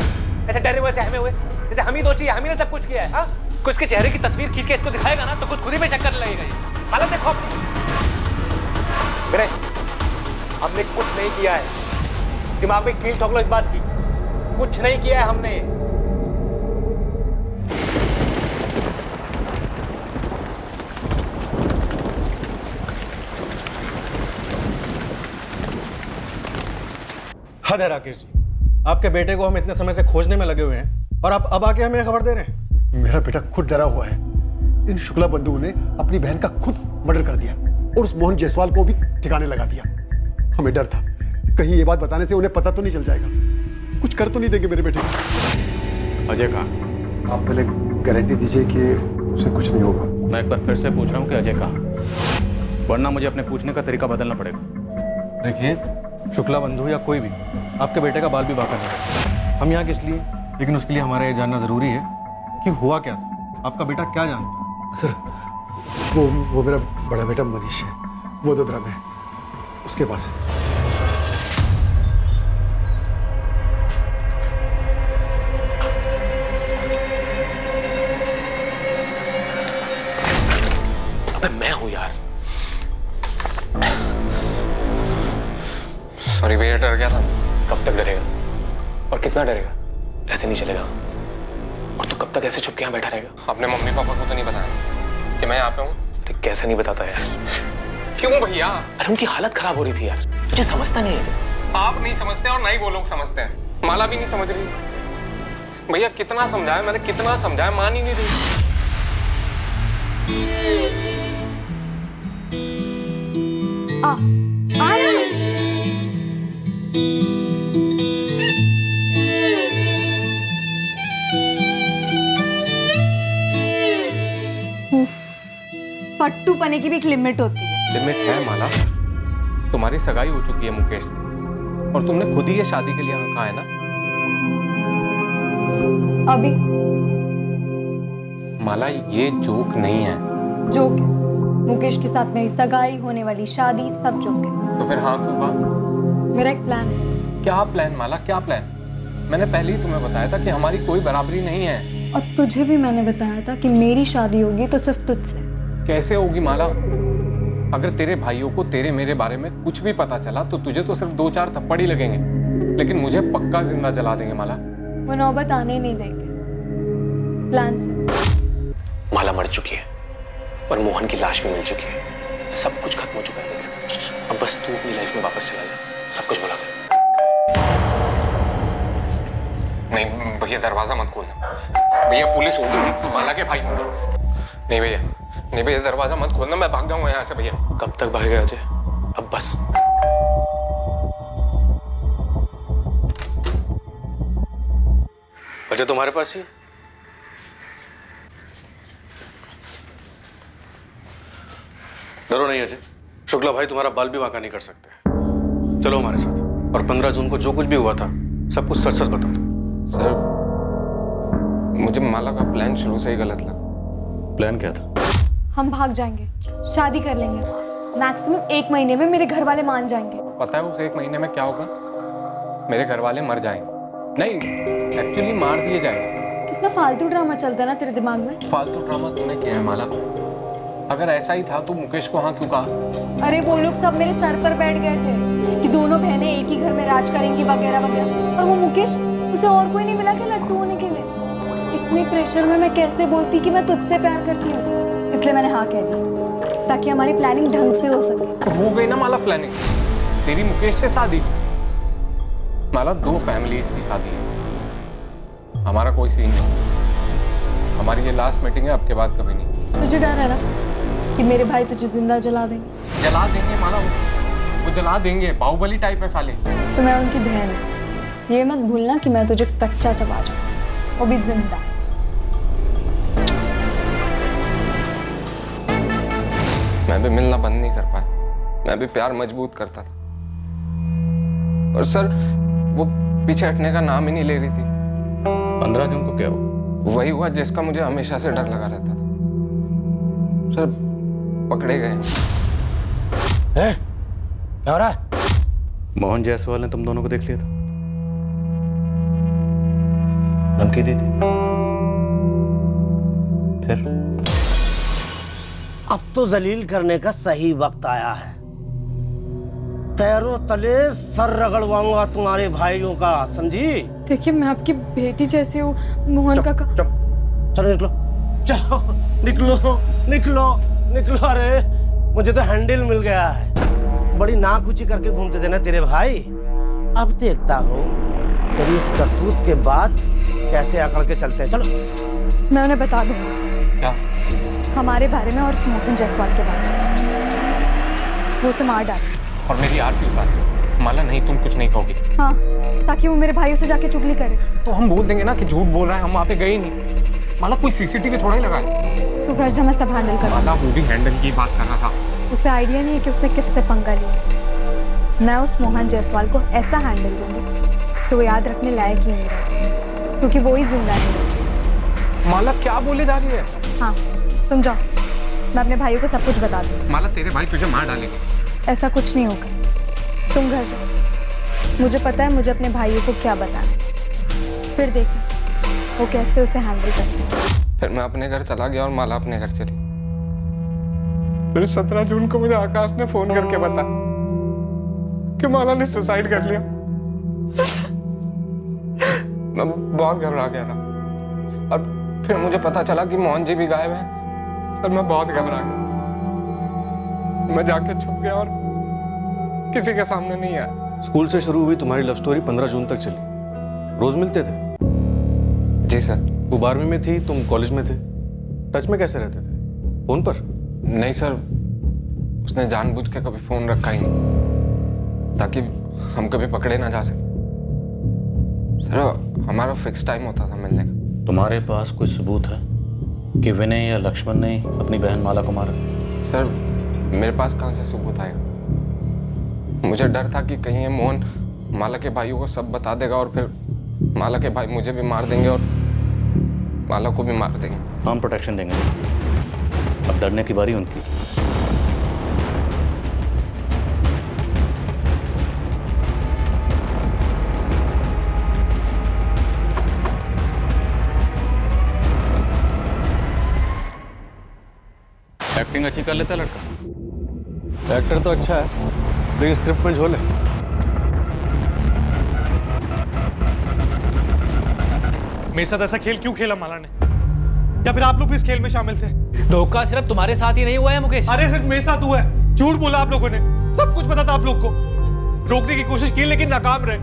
[SPEAKER 3] ऐसे डरे हुए सहमे हुए, जैसे हम ही दोषी है, हम ही ने सब कुछ किया है। हाँ कुछ के चेहरे की तस्वीर खींच के इसको दिखाएगा ना तो खुद ही बेशक करने लगेगा। ये हालत देखो अपनी। विनय हमने कुछ नहीं किया है, दिमाग में कील ठोक लो इस बात की। कुछ नहीं किया है हमने।
[SPEAKER 2] हद है राकेश जी, आपके बेटे को हम इतने समय से खोजने में लगे हुए हैं और आप अब आके हमें खबर दे रहे हैं।
[SPEAKER 10] मेरा बेटा खुद डरा हुआ है। इन शुक्ला बंधुओं ने अपनी बहन का खुद मर्डर कर दिया और उस मोहन जायसवाल को भी ठिकाने लगा दिया। हमें डर था कहीं ये बात बताने से उन्हें पता तो नहीं चल जाएगा, कुछ कर तो नहीं देंगे मेरे बेटे को।
[SPEAKER 5] अजय कहाँ?
[SPEAKER 10] आप पहले गारंटी दीजिए कि उसे कुछ नहीं होगा।
[SPEAKER 5] मैं एक बार फिर से पूछ रहा हूँ कि अजय कहाँ, वरना मुझे अपने पूछने का तरीका बदलना पड़ेगा।
[SPEAKER 2] देखिए शुक्ला बंधु या कोई भी आपके बेटे का बाल भी बाका नहीं करता। हम यहाँ किस लिए, लेकिन उसके लिए हमारा ये जानना जरूरी है कि हुआ क्या था, आपका बेटा क्या जानता है।
[SPEAKER 10] सर वो मेरा बड़ा बेटा मनीष है, वो वडोदरा में उसके पास है।
[SPEAKER 3] अबे मैं हूँ यार।
[SPEAKER 9] सॉरी भैया, डर गया था।
[SPEAKER 3] कब तक डरेगा और कितना डरेगा? ऐसे नहीं चलेगा। और तू कब तक ऐसे चुप के यहाँ बैठा रहेगा?
[SPEAKER 9] अपने मम्मी पापा को तो नहीं बताया कि मैं यहाँ पे हूँ?
[SPEAKER 3] अरे कैसे नहीं बताता यार?
[SPEAKER 9] क्यों भैया?
[SPEAKER 3] अरे उनकी हालत खराब हो रही थी यार, तुझे समझता नहीं है।
[SPEAKER 9] आप नहीं समझते और ना ही वो लोग समझते हैं। माला भी नहीं समझ रही। भैया कितना समझाया मैंने, कितना समझाया, मान ही नहीं रही।
[SPEAKER 16] फट्टू पने की भी एक लिमिट होती है।
[SPEAKER 3] लिमिट है माला। तुम्हारी सगाई हो चुकी है मुकेश से और तुमने खुद ही ये शादी के लिए हाँ कहा है ना।
[SPEAKER 16] अभी
[SPEAKER 3] माला ये जोक नहीं है।
[SPEAKER 16] जोक है। मुकेश के साथ मेरी सगाई, होने वाली शादी, सब जोक है।
[SPEAKER 3] तो फिर हाँ क्यों कहा?
[SPEAKER 16] मेरा एक प्लान है।
[SPEAKER 3] क्या प्लान माला, क्या प्लान? मैंने पहले ही तुम्हें बताया था कि हमारी कोई बराबरी नहीं है।
[SPEAKER 16] और तुझे भी मैंने बताया था कि मेरी शादी होगी तो सिर्फ तुझसे।
[SPEAKER 3] कैसे होगी माला? अगर तेरे भाइयों को तेरे मेरे बारे में कुछ भी पता चला तो तुझे तो सिर्फ 2-4 थप्पड़ ही लगेंगे, लेकिन मुझे पक्का जिंदा जला देंगे माला।
[SPEAKER 16] वो नौबत आने ही नहीं देंगे। प्लान सुन।
[SPEAKER 3] माला मर चुकी है और मोहन की लाश भी मिल चुकी है। सब कुछ खत्म हो चुका है। अब बस तू अपनी लाइफ में वापस चला जा, सब कुछ भुला कर। नहीं भैया, दरवाजा मत खोलना भैया, पुलिस होगी, माला के भाई होंगे। नहीं भैया, नहीं भैया, दरवाजा मत खोलना, मैं भाग जाऊंगा यहाँ से भैया। कब तक भागेगा अजय? अब बस।
[SPEAKER 2] अजय तुम्हारे पास ही? डरो नहीं अजय, शुक्ला भाई तुम्हारा बाल भी बांका नहीं कर सकते। चलो हमारे साथ, और 15 जून को जो कुछ भी हुआ था सब कुछ सच सच बता दो।
[SPEAKER 3] सर, मुझे माला का प्लान शुरू से ही गलत लगा।
[SPEAKER 2] प्लान क्या था?
[SPEAKER 16] हम भाग जाएंगे, शादी कर लेंगे, मैक्सिमम 1 महीने में मेरे घर वाले मान जाएंगे।
[SPEAKER 3] पता है उस 1 महीने में क्या होगा? मेरे घर वाले मर जाएंगे। नहीं, एक्चुअली मार दिए जाएंगे।
[SPEAKER 16] कितना फालतू ड्रामा चलता है ना तेरे दिमाग में।
[SPEAKER 3] फालतू ड्रामा तूने किया है माला। अगर ऐसा ही था तो मुकेश को हाँ क्यों कहा?
[SPEAKER 16] अरे वो लोग सब मेरे सर पर बैठ गए थे कि दोनों बहनें एक ही घर में राज करेंगी वगैरह वगैरह, और वो मुकेश, उसे और कोई नहीं मिला कि लट्टू होने के लिए। इतने प्रेशर में मैं कैसे बोलती कि मैं तुझसे प्यार करती हूँ। इसलिए मैंने हाँ कह दी ताकि हमारी प्लानिंग ढंग से हो सके।
[SPEAKER 3] हो गई ना माला प्लानिंग, तेरी मुकेश से शादी। माला 2 फैमिलीज की शादी है, हमारा कोई सीन नहीं। हमारी ये लास्ट मीटिंग है, अब के बाद कभी नहीं।
[SPEAKER 16] तुझे डर है ना कि मेरे भाई तुझे जिंदा जला देंगे?
[SPEAKER 3] जला देंगे माला, वो जला देंगे। बाहुबली टाइप है साले।
[SPEAKER 16] तो मैं उनकी बहन हूँ, ये मत भूलना कि मैं तुझे कच्चा चबा जाऊँ, वो भी जिंदा।
[SPEAKER 3] मैं भी मिलना बंद नहीं कर पाया, मैं भी प्यार मजबूत करता था। और सर, वो पीछे हटने का नाम ही नहीं ले रही थी।
[SPEAKER 5] 15 जून को क्या हुआ?
[SPEAKER 3] वही हुआ जिसका मुझे हमेशा से डर लगा रहता था। सर, पकड़े गए।
[SPEAKER 15] क्या हो रहा है?
[SPEAKER 5] मोहन जायसवाल ने तुम दोनों को देख लिया था, धमकी दी थी। फिर
[SPEAKER 15] अब तो जलील करने का सही वक्त आया है। पैरों तले सर रगड़वाऊंगा तुम्हारे भाइयों का, समझी?
[SPEAKER 16] देखिए, मैं आपकी बेटी जैसी हूँ। मोहन का
[SPEAKER 15] चलो निकलो, चलो निकलो निकलो निकलो। अरे मुझे तो हैंडल मिल गया है। बड़ी नाकुची करके घूमते थे ना तेरे भाई, अब देखता हूँ तेरी इस करतूत के बाद कैसे अकड़ के चलते हैं। चलो
[SPEAKER 16] मैं उन्हें बता दूंगा।
[SPEAKER 3] क्या?
[SPEAKER 16] हमारे बारे में और मोहन जायसवाल के बारे में। वो उसे मार डाले
[SPEAKER 3] और मेरी आरती उतार। माला नहीं, तुम कुछ नहीं कहोगी।
[SPEAKER 16] हाँ, ताकि वो मेरे भाइयों से जाके चुगली करे।
[SPEAKER 3] तो हम बोल देंगे ना कि झूठ बोल रहा है, हम वहाँ पे गए ही नहीं। माला, कोई सीसीटीवी थोड़ा ही लगा है।
[SPEAKER 16] तू घर जा, मैं सब हैंडल कर।
[SPEAKER 3] माला, वो भी हैंडल की बात कर रहा था।
[SPEAKER 16] उसे आइडिया नहीं है कि उसने किससे पंगा लिया। मैं उस मोहन जायसवाल को ऐसा हैंडल दूंगी कि वो याद रखने लायक ही नहीं रहेगा, क्योंकि वो ही जिंदा है।
[SPEAKER 3] माला, क्या बोले जा रही है?
[SPEAKER 16] हाँ, तुम जाओ, मैं अपने भाइयों को सब कुछ बता दूँ।
[SPEAKER 3] माला, तेरे भाई तुझे मार डालेंगे।
[SPEAKER 16] ऐसा कुछ नहीं होगा, तुम घर जाओ। मुझे पता है मुझे अपने भाइयों को क्या बताना, फिर देखना वो कैसे उसे हैंडल करते हैं।
[SPEAKER 3] फिर मैं अपने घर चला गया और माला अपने घर चली। फिर 17 जून को मुझे आकाश ने फोन करके बताया कि माला ने सुसाइड कर लिया। मैं बहुत घबरा गया था और फिर मुझे पता चला कि मोहन जी भी गायब हैं। सर, मैं बहुत घबरा गया। मैं जाके छुप गया और किसी के सामने नहीं आया।
[SPEAKER 2] स्कूल से शुरू हुई तुम्हारी लव स्टोरी 15 जून तक चली। रोज मिलते थे?
[SPEAKER 3] जी सर।
[SPEAKER 2] वो 12वीं में थी, तुम कॉलेज में थे। टच में कैसे रहते थे? फोन पर?
[SPEAKER 3] नहीं सर, उसने जानबूझ के कभी फोन रखा ही नहीं ताकि हम कभी पकड़े ना जा सके। सर, हमारा फिक्स टाइम होता था मिलने का।
[SPEAKER 5] तुम्हारे पास कोई सबूत है कि विनय या लक्ष्मण ने अपनी बहन माला को मारा?
[SPEAKER 4] सर मेरे पास कहाँ से सबूत आएगा? मुझे डर था कि कहीं ये मोहन माला के भाइयों को सब बता देगा और फिर माला के भाई मुझे भी मार देंगे और माला को भी मार देंगे।
[SPEAKER 5] हम प्रोटेक्शन देंगे, अब डरने की बारी उनकी। एक्टिंग अच्छी कर लेता लड़का।
[SPEAKER 2] एक्टर तो अच्छा है लेकिन स्क्रिप्ट में झोल है।
[SPEAKER 12] मेरे साथ ऐसा खेल क्यों खेला माला ने? या फिर आप लोग भी इस खेल में शामिल थे?
[SPEAKER 3] धोखा सिर्फ तुम्हारे साथ ही नहीं हुआ है मुकेश।
[SPEAKER 12] अरे सिर्फ मेरे साथ हुआ है। झूठ बोला आप लोगों ने, सब कुछ पता था आप लोग को। रोकने की कोशिश की लेकिन नाकाम रहे।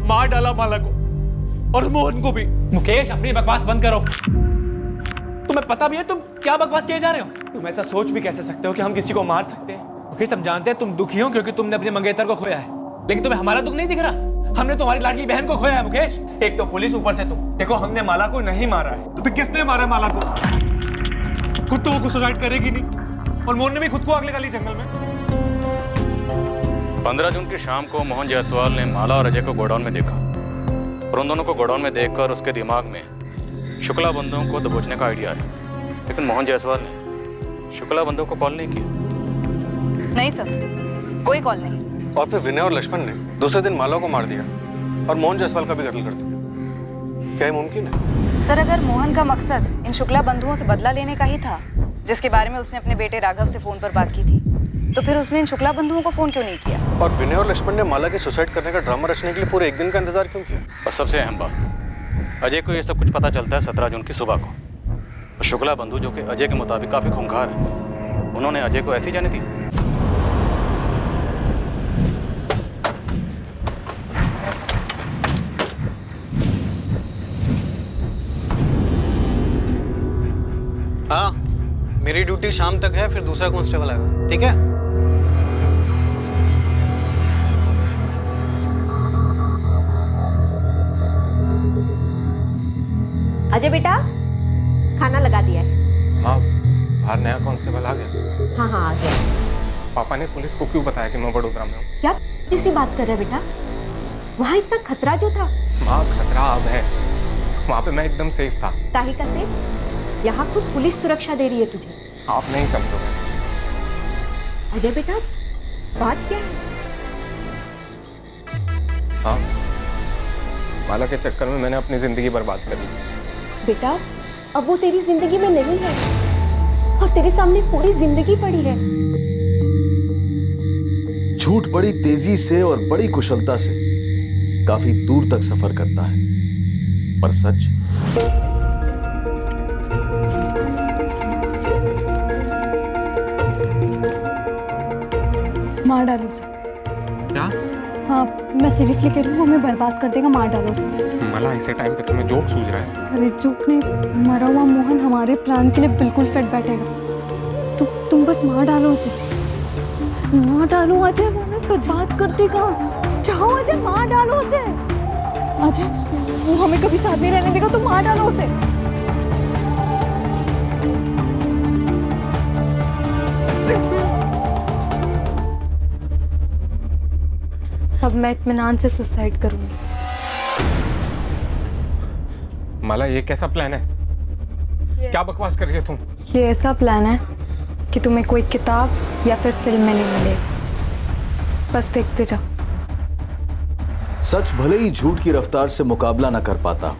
[SPEAKER 12] मार डाला माला को और मोहन को भी।
[SPEAKER 3] मुकेश अपनी बकवास बंद करो। तुम्हें पता भी है तुम क्या बकवास किए जा रहे हो?
[SPEAKER 9] तुम ऐसा सोच भी कैसे सकते हो कि हम किसी को मार सकते हैं?
[SPEAKER 3] मुकेश हम जानते हैं तुम दुखी हो क्योंकि तुमने अपने मंगेतर को खोया है, लेकिन तुम्हें हमारा दुख नहीं दिख रहा। हमने तुम्हारी लाडली बहन को खोया है मुकेश।
[SPEAKER 9] एक तो पुलिस, ऊपर से तुम। देखो हमने माला को नहीं मारा है।
[SPEAKER 12] तो फिर किसने मारा है माला को? खुद तो वो सुसाइड करेगी नहीं और मोहन ने भी खुद को आग लगा ली जंगल में।
[SPEAKER 5] 15 जून की शाम को मोहन जायसवाल ने माला और अजय को गोडाउन में देखा और उन दोनों को गोडाउन में देखकर उसके दिमाग में शुक्ला बंधुओं को दबोचने का आइडिया आया, लेकिन मोहन जायसवाल ने शुक्ला बंधुओं को कॉल नहीं किया।
[SPEAKER 7] नहीं सर, कोई कॉल नहीं।
[SPEAKER 2] और फिर विनय और लक्ष्मण ने दूसरे दिन माला को मार दिया और मोहन जायसवाल का भी कत्ल कर दिया। क्या ये मुमकिन है?
[SPEAKER 7] सर अगर मोहन का मकसद इन शुक्ला बंधुओं से बदला लेने का ही था, जिसके बारे में उसने अपने बेटे राघव से फोन पर बात की थी, तो फिर उसने इन शुक्ला बंधुओं को फोन क्यों नहीं किया?
[SPEAKER 2] और विनय और लक्ष्मण ने माला के सुसाइड करने का ड्रामा रचने के लिए पूरे एक दिन का इंतजार क्यों किया?
[SPEAKER 5] और सबसे अहम बात, अजय को ये सब कुछ पता चलता है 17 जून की सुबह को। और शुक्ला बंधु जो कि अजय के मुताबिक काफी खूंखार है, उन्होंने अजय को ऐसी जाने दी।
[SPEAKER 2] हाँ, मेरी ड्यूटी शाम तक है, फिर दूसरा कांस्टेबल आएगा, ठीक है?
[SPEAKER 18] अजय बेटा, खाना लगा दिया है।
[SPEAKER 4] हाँ, बाहर नया कांस्टेबल आ गया।
[SPEAKER 18] हाँ हाँ आ गया।
[SPEAKER 4] पापा ने पुलिस को क्यों बताया कि मैं बड़ोदरा में हूँ?
[SPEAKER 18] क्या जिससे बात कर रहे बेटा? वहाँ इतना खतरा जो था।
[SPEAKER 4] माँ खतरा अब है, वहाँ पे मैं एकदम सेफ था।
[SPEAKER 18] काहे का सेफ? यहाँ खुद पुलिस सुरक्षा दे रही है तुझे।
[SPEAKER 4] आप नहीं समझोगे।
[SPEAKER 18] अजय बेटा, बात क्या है?
[SPEAKER 4] हाँ, माला के चक्कर में मैंने अपनी जिंदगी बर्बाद कर दी।
[SPEAKER 18] बेटा, अब वो तेरी जिंदगी में नहीं है और तेरे सामने पूरी जिंदगी पड़ी है।
[SPEAKER 19] झूठ बड़ी तेजी से और बड़ी कुशलता से काफी दूर तक सफर करता है, पर सच
[SPEAKER 16] मार डालो उसे।
[SPEAKER 4] क्या?
[SPEAKER 16] हाँ, मैं सीरियसली कह रही हूँ, हमें बर्बाद कर देगा, मार डालो उसे।
[SPEAKER 4] मला ऐसे टाइम पे तुम्हें जोक सूझ रहा है?
[SPEAKER 16] अरे जोक नहीं, मरा हुआ मोहन हमारे प्लान के लिए बिल्कुल फिट बैठेगा। तुम बस मार डालो उसे, मार डालो अजय, वो हमें बर्बाद कर देगा। जाओ अजय, मार डालो उसे। अजय, वो हमें कभी साथ नहीं रहने देगा, तो मार डालो उसे। अब मैं इत्मीनान से सुसाइड करूंगी।
[SPEAKER 4] माला, ये कैसा प्लान है? क्या बकवास कर रही हो तुम?
[SPEAKER 16] ये ऐसा प्लान है कि तुम्हें कोई किताब या फिर फिल्म में नहीं मिलेगा, बस देखते जाओ।
[SPEAKER 19] सच भले ही झूठ की रफ्तार से मुकाबला न कर पाता,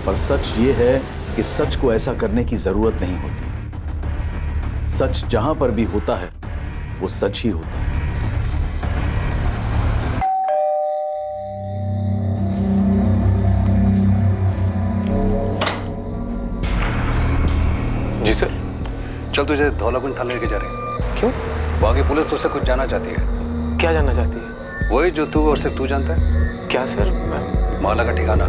[SPEAKER 19] पर सच ये है कि सच को ऐसा करने की जरूरत नहीं होती। सच जहां पर भी होता है वो सच ही होता है।
[SPEAKER 2] जी सर, चल तुझे धौलाकुंज थाने लेके जा रहे हैं। क्यों? वहाँ की पुलिस तुझसे कुछ जानना चाहती है।
[SPEAKER 4] क्या जानना चाहती है?
[SPEAKER 2] वही जो तू और सिर्फ तू जानता है।
[SPEAKER 4] क्या सर?
[SPEAKER 2] माला का ठिकाना।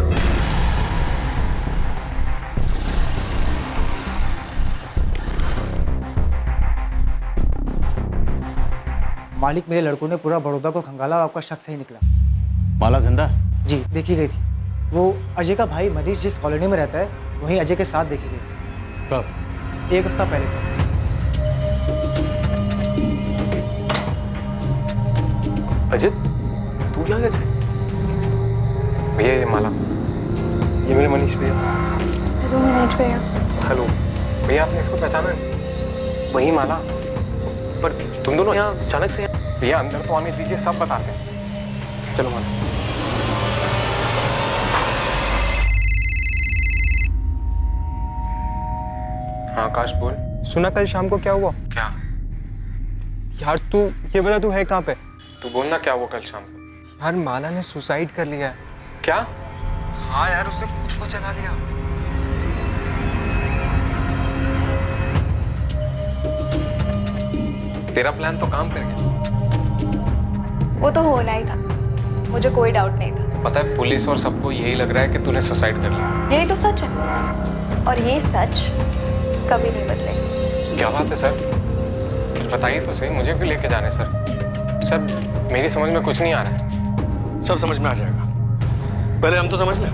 [SPEAKER 20] मालिक, मेरे लड़कों ने पूरा बड़ौदा को खंगाला और आपका शक सही निकला।
[SPEAKER 5] माला जिंदा?
[SPEAKER 20] जी, देखी गई थी। वो अजय का भाई मनीष जिस कॉलोनी में रहता है, वहीं अजय के साथ देखी गई।
[SPEAKER 5] कब?
[SPEAKER 20] 1 हफ्ता पहले।
[SPEAKER 4] अजय तू यहाँ कैसे? भैया ये माला, ये मेरे मनीष भैया।
[SPEAKER 16] हेलो मनीष भैया।
[SPEAKER 4] हेलो भैया, आपने इसको पहचाना है? वही माला। पर तुम दोनों यहाँ अचानक से? भैया अंदर तो आने दीजिए, सब बताते हैं। चलो माला। हाँ आकाश बोल।
[SPEAKER 21] सुना कल शाम को क्या हुआ?
[SPEAKER 4] क्या?
[SPEAKER 21] यार तू ये बता, तू है कहाँ पे?
[SPEAKER 4] तू बोलना क्या हुआ कल शाम को।
[SPEAKER 21] यार माला ने सुसाइड कर लिया है।
[SPEAKER 4] क्या?
[SPEAKER 21] हाँ यार, उसने खुद को जला लिया।
[SPEAKER 4] तेरा प्लान तो काम कर गया।
[SPEAKER 7] वो तो होना ही था, मुझे कोई डाउट नहीं था।
[SPEAKER 4] पता है पुलिस और सबको यही लग रहा है कि तूने सुसाइड कर लिया।
[SPEAKER 7] यही तो सच है, और ये सच कभी नहीं बदलेगा।
[SPEAKER 4] क्या बात है सर, कुछ बताइए तो सही, मुझे भी लेके जाने सर। सर मेरी समझ में कुछ नहीं आ रहा है।
[SPEAKER 2] सब समझ में आ जाएगा, पहले हम तो समझ लें।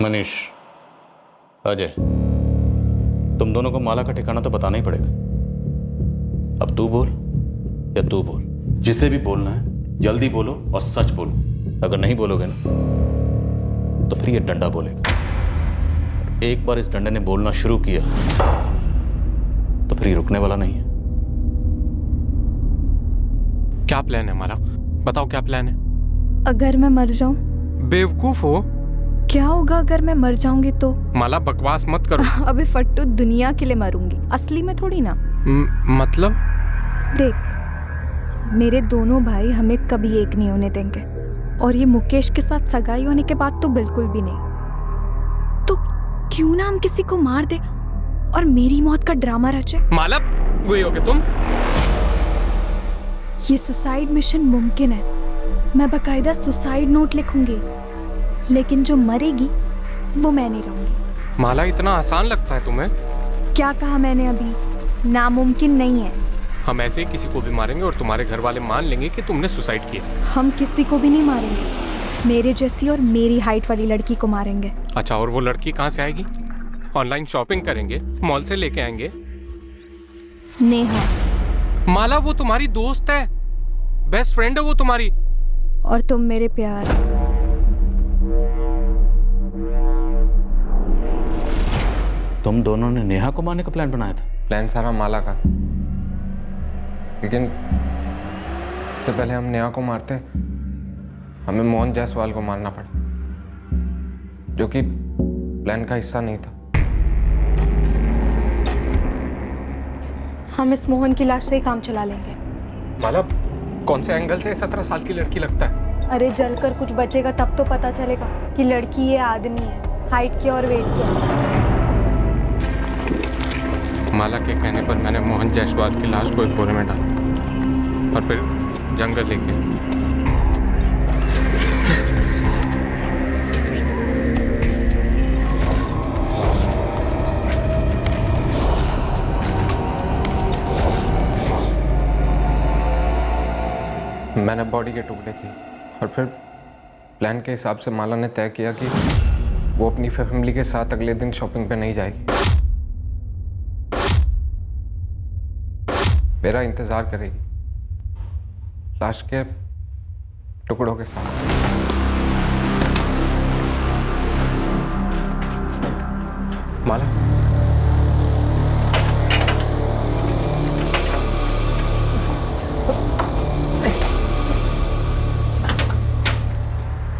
[SPEAKER 5] मनीष, अजय, तुम दोनों को माला का ठिकाना तो बताना ही पड़ेगा। अब तू बोल या तू बोल, जिसे भी बोलना है जल्दी बोलो और सच बोलो। अगर नहीं बोलोगे ना तो फिर ये डंडा बोलेगा। एक बार इस डंडे ने बोलना शुरू किया तो फिर ये रुकने वाला नहीं है।
[SPEAKER 4] क्या प्लान है माला, बताओ क्या प्लान है?
[SPEAKER 6] अगर मैं मर जाऊं?
[SPEAKER 4] बेवकूफ हो।
[SPEAKER 6] क्या होगा अगर मैं मर जाऊंगी तो?
[SPEAKER 4] माला बकवास मत करो।
[SPEAKER 6] अबे फट्टू, दुनिया के लिए मरूंगी, असली में थोड़ी ना।
[SPEAKER 4] मतलब?
[SPEAKER 6] देख, मेरे दोनों भाई हमें कभी एक नहीं होने देंगे, और ये मुकेश के साथ सगाई होने के बाद तो बिल्कुल भी नहीं। तो क्यों ना हम किसी को मार दे और मेरी मौत का ड्रामा रचे।
[SPEAKER 4] माला वही होगे तुम।
[SPEAKER 6] ये सुसाइड मिशन मुमकिन है, मैं बकायदा सुसाइड नोट लिखूंगी, लेकिन जो मरेगी वो मैं नहीं रहूंगी।
[SPEAKER 4] माला इतना आसान लगता है तुम्हें?
[SPEAKER 6] क्या कहा मैंने अभी? नामुमकिन नहीं है।
[SPEAKER 4] हम ऐसे ही किसी को भी मारेंगे और तुम्हारे घर वाले मान लेंगे कि तुमने सुसाइड किया।
[SPEAKER 6] हम किसी को भी नहीं मारेंगे, मेरे जैसी और मेरी हाइट वाली लड़की को मारेंगे।
[SPEAKER 4] अच्छा, और वो लड़की कहाँ से आएगी? ऑनलाइन शॉपिंग करेंगे, मॉल से लेके आएंगे।
[SPEAKER 6] नेहा।
[SPEAKER 4] माला वो तुम्हारी दोस्त है, बेस्ट फ्रेंड है वो तुम्हारी।
[SPEAKER 6] और तुम मेरे प्यार।
[SPEAKER 5] तुम दोनों ने नेहा को मारने का प्लान बनाया था?
[SPEAKER 4] प्लान सारा माला का, लेकिन इससे पहले हम नेहा को मारते हमें मोहन जायसवाल को मारना पड़ा, जो कि प्लान का हिस्सा नहीं था।
[SPEAKER 16] हम इस मोहन की लाश से ही काम चला लेंगे।
[SPEAKER 4] माला कौन से एंगल से 17 साल की लड़की लगता है?
[SPEAKER 16] अरे जलकर कुछ बचेगा तब तो पता चलेगा कि लड़की ये आदमी है, हाइट की और वेट की।
[SPEAKER 4] माला के कहने पर मैंने मोहन जायसवाल की लाश को एक बोरे में डाला और फिर जंगल लेके। मैंने बॉडी के टुकड़े किए और फिर प्लान के हिसाब से माला ने तय किया कि वो अपनी फैमिली के साथ अगले दिन शॉपिंग पे नहीं जाएगी, मेरा इंतजार करेगी लाश के टुकड़ों के साथ। माला,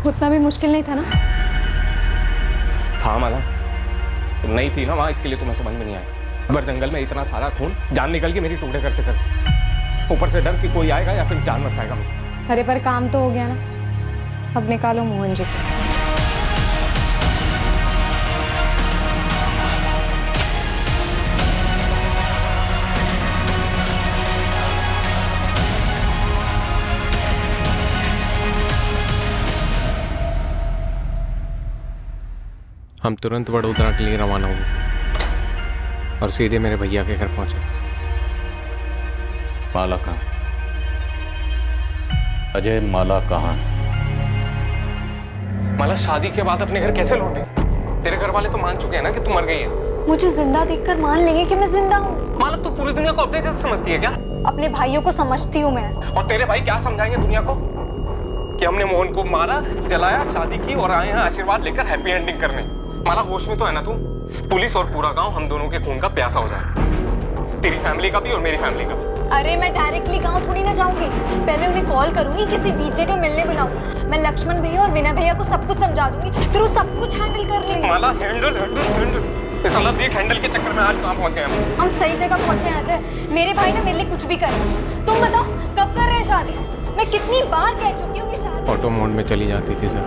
[SPEAKER 16] उतना भी मुश्किल नहीं था ना?
[SPEAKER 4] था माला, तुम नहीं थी ना वहां, इसके लिए तुम्हें समझ में नहीं आया। अगर जंगल में इतना सारा खून, जान निकल गई मेरी टुकड़े करते करते, ऊपर से डर कि कोई आएगा या फिर जानवर खाएगा मुझे।
[SPEAKER 16] अरे पर काम तो हो गया ना, अब निकालो मोहन जी को।
[SPEAKER 4] हम तुरंत वडोदरा के लिए रवाना हुए और सीधे मेरे भैया के घर पहुंचे।
[SPEAKER 5] माला कहाँ? अजय, माला कहाँ है?
[SPEAKER 4] माला शादी के बाद अपने घर कैसे लौटे? तेरे घर वाले तो मान चुके हैं ना कि तू मर गई है।
[SPEAKER 16] मुझे जिंदा देखकर मान लेंगे कि मैं जिंदा हूँ।
[SPEAKER 4] माला, तू पूरी दुनिया को अपने जैसे समझती है क्या?
[SPEAKER 16] अपने भाइयों को समझती हूँ मैं।
[SPEAKER 4] और तेरे भाई क्या समझाएंगे दुनिया को कि हमने मोहन को मारा, जलाया, शादी की और आए हैं आशीर्वाद लेकर हैप्पी एंडिंग करने। माला, होश में तो है ना तू? पुलिस और पूरा गांव हम दोनों के खून का प्यासा हो जाए, तेरी फैमिली का भी और मेरी फैमिली का भी।
[SPEAKER 16] अरे मैं डायरेक्टली गांव थोड़ी ना जाऊंगी, पहले उन्हें कॉल करूंगी, किसी बीच जगह मिलने बुलाऊंगी। मैं लक्ष्मण भैया और विनय भैया को सब कुछ समझा दूंगी, फिर वो सब कुछ हैंडल कर लेंगे।
[SPEAKER 4] माला, हैंडल इस हालत देख, हैंडल के चक्कर में आज कहाँ पहुंच गए
[SPEAKER 16] हम सही जगह पहुंचे अजय। मेरे भाई ना मेरे लिए कुछ भी करे। तुम बताओ कब कर रहे हैं शादी? मैं कितनी बार कह चुकी हूँ कि शादी।
[SPEAKER 4] ऑटो मोड में चली जाती थी सर,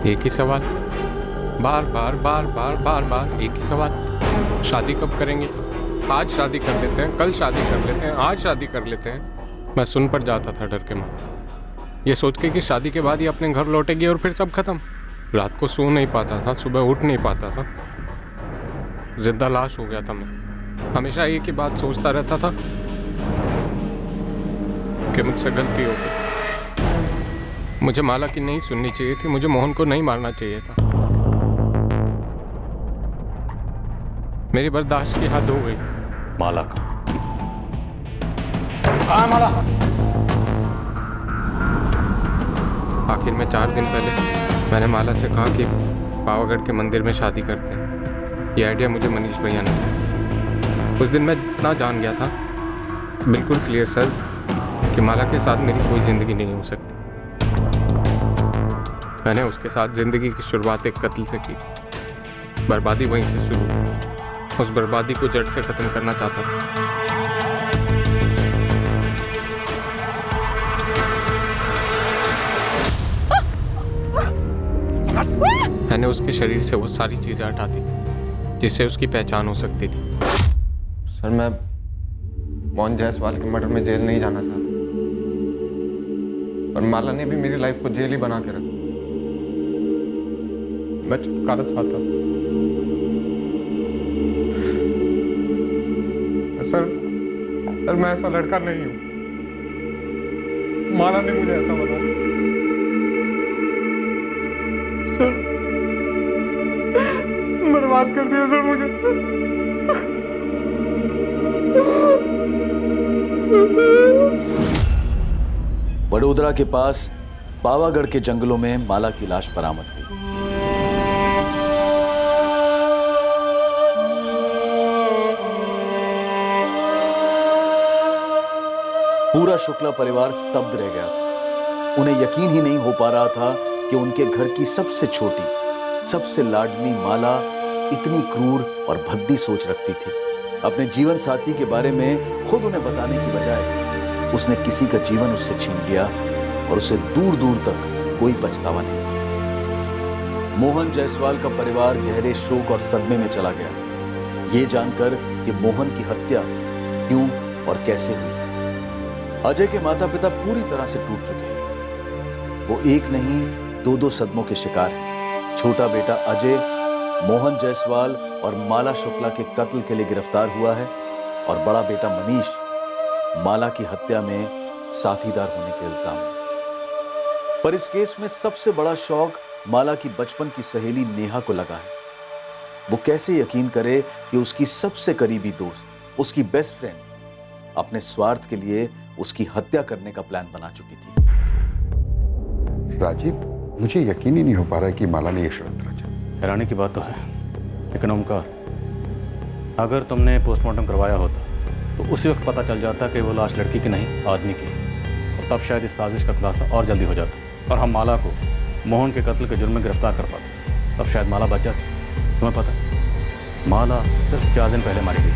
[SPEAKER 4] एक ही सवाल, बार बार बार बार बार बार एक ही सवाल, शादी कब करेंगे? आज शादी कर लेते हैं, कल शादी कर लेते हैं, आज शादी कर लेते हैं। मैं सुन पर जाता था डर के मारे, ये सोच के कि शादी के बाद ही अपने घर लौटेगी और फिर सब खत्म। रात को सो नहीं पाता था, सुबह उठ नहीं पाता था, जिंदा लाश हो गया था मैं। हमेशा एक ही बात सोचता रहता था कि मुझसे गलती हो गई। मुझे माला की नहीं सुननी चाहिए थी, मुझे मोहन को नहीं मारना चाहिए था। मेरी बर्दाश्त की हद हो गई।
[SPEAKER 5] माला का
[SPEAKER 13] माला,
[SPEAKER 4] आखिर में 4 दिन पहले मैंने माला से कहा कि पावागढ़ के मंदिर में शादी करते हैं। ये आइडिया मुझे मनीष भैया ने दिया। उस दिन मैं इतना जान गया था, बिल्कुल क्लियर सर, कि माला के साथ मेरी कोई ज़िंदगी नहीं हो सकती। मैंने उसके साथ ज़िंदगी की शुरुआत एक कत्ल से की, बर्बादी वहीं से शुरू। उस बर्बादी को जड़ से ख़त्म करना चाहता था। मैंने उसके शरीर से वो सारी चीज़ें हटा दी जिससे उसकी पहचान हो सकती थी। सर, मैं मोहन जायसवाल के मर्डर में जेल नहीं जाना चाहता, और माला ने भी मेरी लाइफ को जेल ही बना के रखा। मैं छुटकारा चाहता हूँ
[SPEAKER 12] सर, मैं ऐसा लड़का नहीं हूँ। माला ने मुझे ऐसा बनाया। सर, बर्बाद कर दिया सर मुझे।
[SPEAKER 19] वडोदरा के पास पावागढ़ के जंगलों में माला की लाश बरामद हुई। पूरा शुक्ला परिवार स्तब्ध रह गया था। उन्हें यकीन ही नहीं हो पा रहा था कि उनके घर की सबसे छोटी, सबसे लाडली माला इतनी क्रूर और भद्दी सोच रखती थी। अपने जीवन साथी के बारे में खुद उन्हें बताने की बजाय उसने किसी का जीवन उससे छीन लिया और उसे दूर दूर तक कोई पछतावा नहीं। मोहन जायसवाल का परिवार गहरे शोक और सदमे में चला गया, ये जानकर कि मोहन की हत्या क्यों और कैसे हुई। अजय के माता पिता पूरी तरह से टूट चुके हैं। वो एक नहीं 2-2 सदमों के शिकार हैं। छोटा बेटा अजय मोहन जायसवाल और माला शुक्ला के कत्ल के लिए गिरफ्तार हुआ है, और बड़ा बेटा मनीष माला की हत्या में साथीदार होने के इल्जाम में। पर इस केस में सबसे बड़ा शौक माला की बचपन की सहेली नेहा को लगा है। वो कैसे यकीन करे कि उसकी सबसे करीबी दोस्त, उसकी बेस्ट फ्रेंड, अपने स्वार्थ के लिए उसकी हत्या करने का प्लान बना चुकी थी।
[SPEAKER 11] राजीव, मुझे यकीन ही नहीं हो पा रहा है कि माला ने यह षड्यंत्र रचा।
[SPEAKER 5] हैरानी की बात तो है, लेकिन ओमकार, अगर तुमने पोस्टमार्टम करवाया होता तो उसी वक्त पता चल जाता कि वो लाश लड़की की नहीं आदमी की, और तब शायद इस साजिश का खुलासा और जल्दी हो जाता और हम माला को मोहन के कत्ल के जुर्म में गिरफ्तार कर पाते। तब शायद माला बच जाती। तुम्हें पता, माला सिर्फ 4 दिन पहले मारी गई।